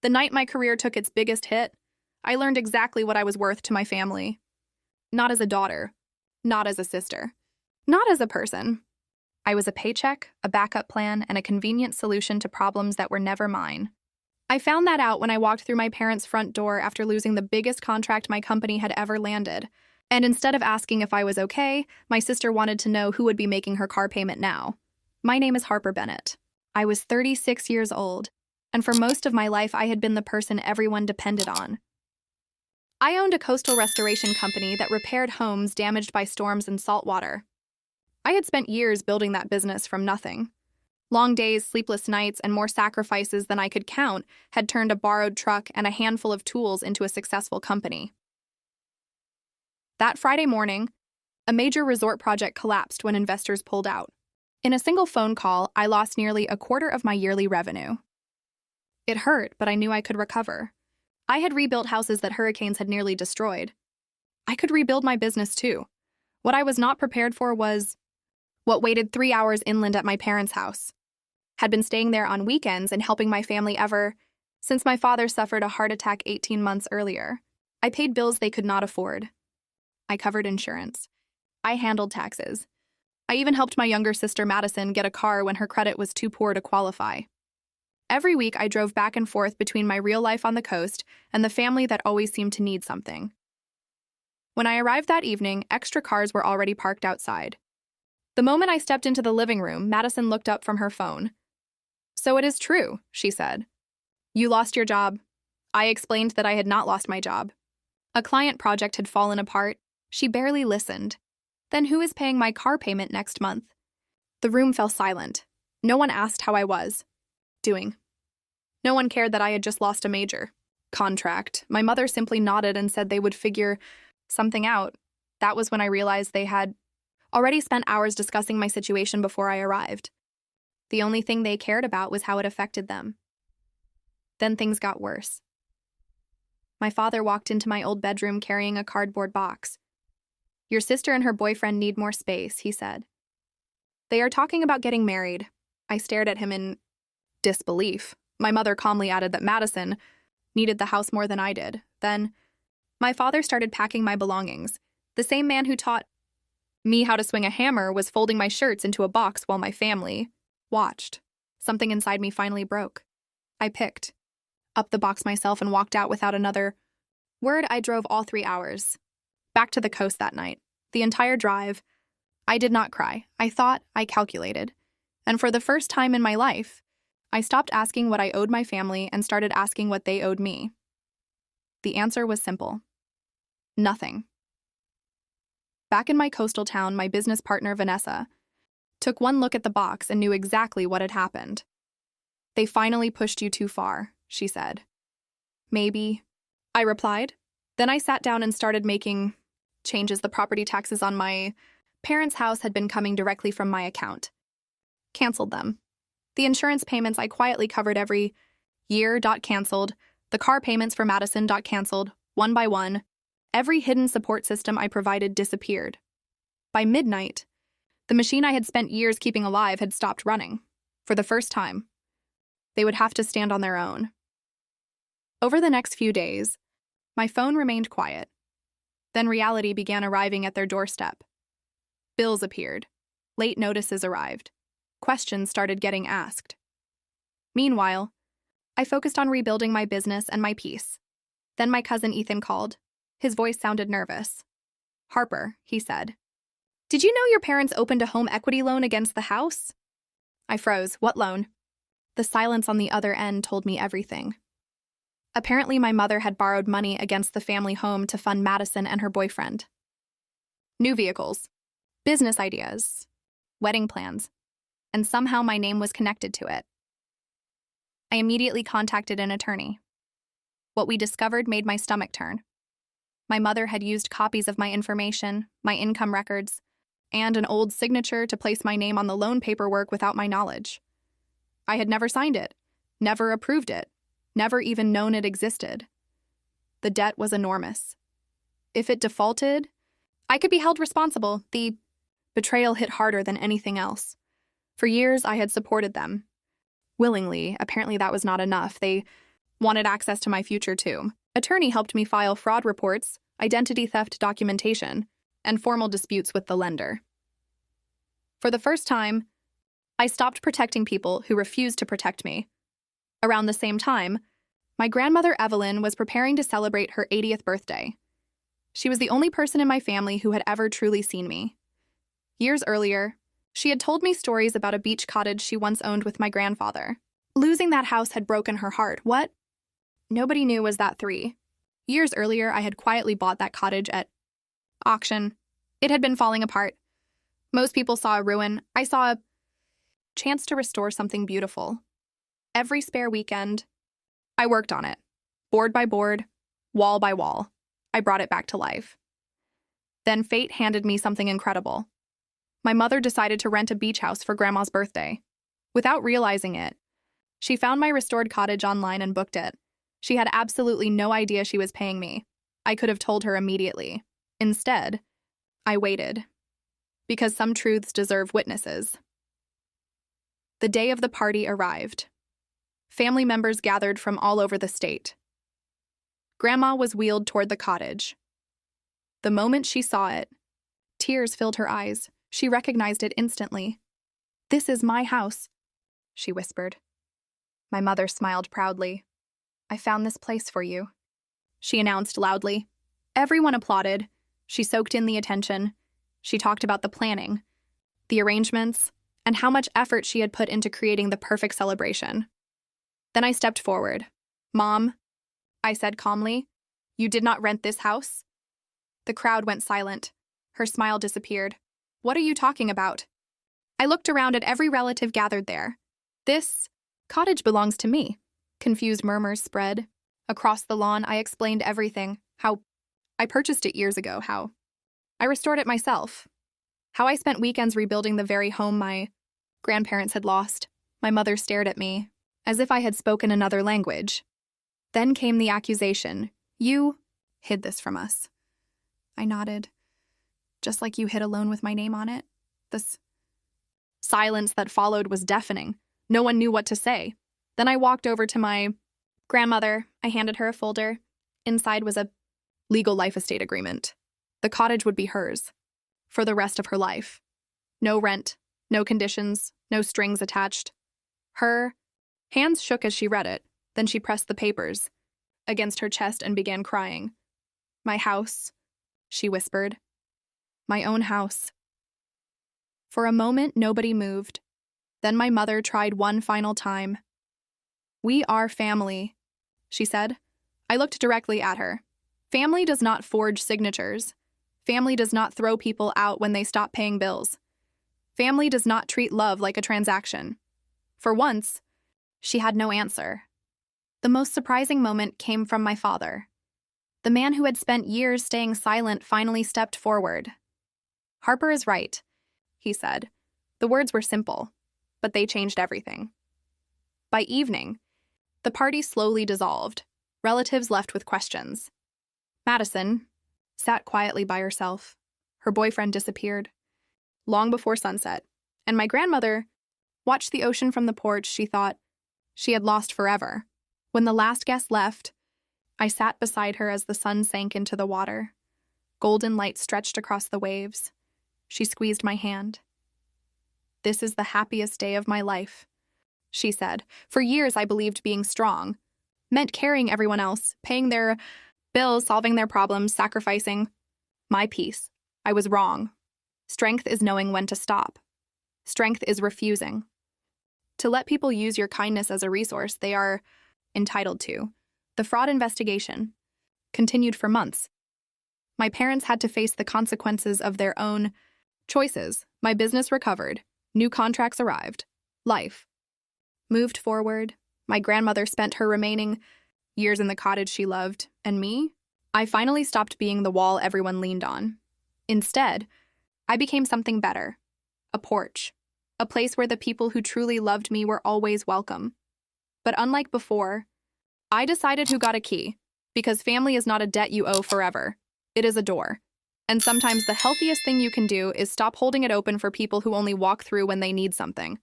The night my career took its biggest hit, I learned exactly what I was worth to my family. Not as a daughter, not as a sister, not as a person. I was a paycheck, a backup plan, and a convenient solution to problems that were never mine. I found that out when I walked through my parents' front door after losing the biggest contract my company had ever landed. And instead of asking if I was okay, my sister wanted to know who would be making her car payment now. My name is Harper Bennett. I was 36 years old, and for most of my life I had been the person everyone depended on. I owned a coastal restoration company that repaired homes damaged by storms and salt water. I had spent years building that business from nothing. Long days, sleepless nights, and more sacrifices than I could count had turned a borrowed truck and a handful of tools into a successful company. That Friday morning, a major resort project collapsed when investors pulled out. In a single phone call, I lost nearly a quarter of my yearly revenue. It hurt, but I knew I could recover. I had rebuilt houses that hurricanes had nearly destroyed. I could rebuild my business too. What I was not prepared for was what waited 3 hours inland at my parents' house. Had been staying there on weekends and helping my family ever since my father suffered a heart attack 18 months earlier. I paid bills they could not afford. I covered insurance. I handled taxes. I even helped my younger sister Madison get a car when her credit was too poor to qualify. Every week I drove back and forth between my real life on the coast and the family that always seemed to need something. When I arrived that evening, extra cars were already parked outside. The moment I stepped into the living room, Madison looked up from her phone. "So it is true," she said. "You lost your job." I explained that I had not lost my job. A client project had fallen apart. She barely listened. "Then who is paying my car payment next month?" The room fell silent. No one asked how I was doing. No one cared that I had just lost a major contract. My mother simply nodded and said they would figure something out. That was when I realized they had already spent hours discussing my situation before I arrived. The only thing they cared about was how it affected them. Then things got worse. My father walked into my old bedroom carrying a cardboard box. "Your sister and her boyfriend need more space," he said. "They are talking about getting married." I stared at him in disbelief. My mother calmly added that Madison needed the house more than I did. Then, my father started packing my belongings. The same man who taught me how to swing a hammer was folding my shirts into a box while my family watched. Something inside me finally broke. I picked up the box myself and walked out without another word. I drove all 3 hours back to the coast that night. The entire drive, I did not cry. I thought, I calculated. And for the first time in my life, I stopped asking what I owed my family and started asking what they owed me. The answer was simple. Nothing. Back in my coastal town, my business partner, Vanessa, took one look at the box and knew exactly what had happened. "They finally pushed you too far," she said. "Maybe," I replied. Then I sat down and started making changes. The property taxes on my parents' house had been coming directly from my account. Canceled them. The insurance payments I quietly covered every year canceled. The car payments for Madison canceled, one by one. Every hidden support system I provided disappeared. By midnight, the machine I had spent years keeping alive had stopped running. For the first time, they would have to stand on their own. Over the next few days, my phone remained quiet. Then reality began arriving at their doorstep. Bills appeared. Late notices arrived. Questions started getting asked. Meanwhile, I focused on rebuilding my business and my peace. Then my cousin Ethan called. His voice sounded nervous. "Harper," he said. "Did you know your parents opened a home equity loan against the house?" I froze. "What loan?" The silence on the other end told me everything. Apparently, my mother had borrowed money against the family home to fund Madison and her boyfriend. New vehicles, business ideas, wedding plans, and somehow my name was connected to it. I immediately contacted an attorney. What we discovered made my stomach turn. My mother had used copies of my information, my income records, and an old signature to place my name on the loan paperwork without my knowledge. I had never signed it, never approved it, never even known it existed. The debt was enormous. If it defaulted, I could be held responsible. The betrayal hit harder than anything else. For years, I had supported them. Willingly, apparently that was not enough. They wanted access to my future tomb. Attorney helped me file fraud reports, identity theft documentation, and formal disputes with the lender. For the first time, I stopped protecting people who refused to protect me. Around the same time, my grandmother Evelyn was preparing to celebrate her 80th birthday. She was the only person in my family who had ever truly seen me. Years earlier, she had told me stories about a beach cottage she once owned with my grandfather. Losing that house had broken her heart. What nobody knew was that 3 years earlier I had quietly bought that cottage at auction. It had been falling apart. Most people saw a ruin. I saw a chance to restore something beautiful. Every spare weekend, I worked on it. Board by board, wall by wall. I brought it back to life. Then fate handed me something incredible. My mother decided to rent a beach house for Grandma's birthday. Without realizing it, she found my restored cottage online and booked it. She had absolutely no idea she was paying me. I could have told her immediately. Instead, I waited. Because some truths deserve witnesses. The day of the party arrived. Family members gathered from all over the state. Grandma was wheeled toward the cottage. The moment she saw it, tears filled her eyes. She recognized it instantly. "This is my house," she whispered. My mother smiled proudly. "I found this place for you," she announced loudly. Everyone applauded. She soaked in the attention. She talked about the planning, the arrangements, and how much effort she had put into creating the perfect celebration. Then I stepped forward. "Mom," I said calmly, "you did not rent this house?" The crowd went silent. Her smile disappeared. "What are you talking about?" I looked around at every relative gathered there. "This cottage belongs to me." Confused murmurs spread. Across the lawn, I explained everything. How I purchased it years ago, how I restored it myself, how I spent weekends rebuilding the very home my grandparents had lost. My mother stared at me, as if I had spoken another language. Then came the accusation. "You hid this from us." I nodded. "Just like you hid a loan with my name on it?" The silence that followed was deafening. No one knew what to say. Then I walked over to my grandmother. I handed her a folder. Inside was a legal life estate agreement. The cottage would be hers for the rest of her life. No rent, no conditions, no strings attached. Her hands shook as she read it. Then she pressed the papers against her chest and began crying. "My house," she whispered. "My own house." For a moment, nobody moved. Then my mother tried one final time. "We are family," she said. I looked directly at her. Family does not forge signatures. Family does not throw people out when they stop paying bills. Family does not treat love like a transaction. For once, she had no answer. The most surprising moment came from my father. The man who had spent years staying silent finally stepped forward. "Harper is right," he said. The words were simple, but they changed everything. By evening, the party slowly dissolved. Relatives left with questions. Madison sat quietly by herself. Her boyfriend disappeared long before sunset, and my grandmother watched the ocean from the porch. She thought she had lost forever. When the last guest left, I sat beside her as the sun sank into the water. Golden light stretched across the waves. She squeezed my hand. "This is the happiest day of my life," she said. "For years I believed being strong meant carrying everyone else, paying their bills, solving their problems, sacrificing my peace. I was wrong. Strength is knowing when to stop. Strength is refusing to let people use your kindness as a resource they are entitled to." The fraud investigation continued for months. My parents had to face the consequences of their own choices. My business recovered. New contracts arrived. Life moved forward. My grandmother spent her remaining years in the cottage she loved, and me? I finally stopped being the wall everyone leaned on. Instead, I became something better. A porch. A place where the people who truly loved me were always welcome. But unlike before, I decided who got a key, because family is not a debt you owe forever. It is a door. And sometimes the healthiest thing you can do is stop holding it open for people who only walk through when they need something.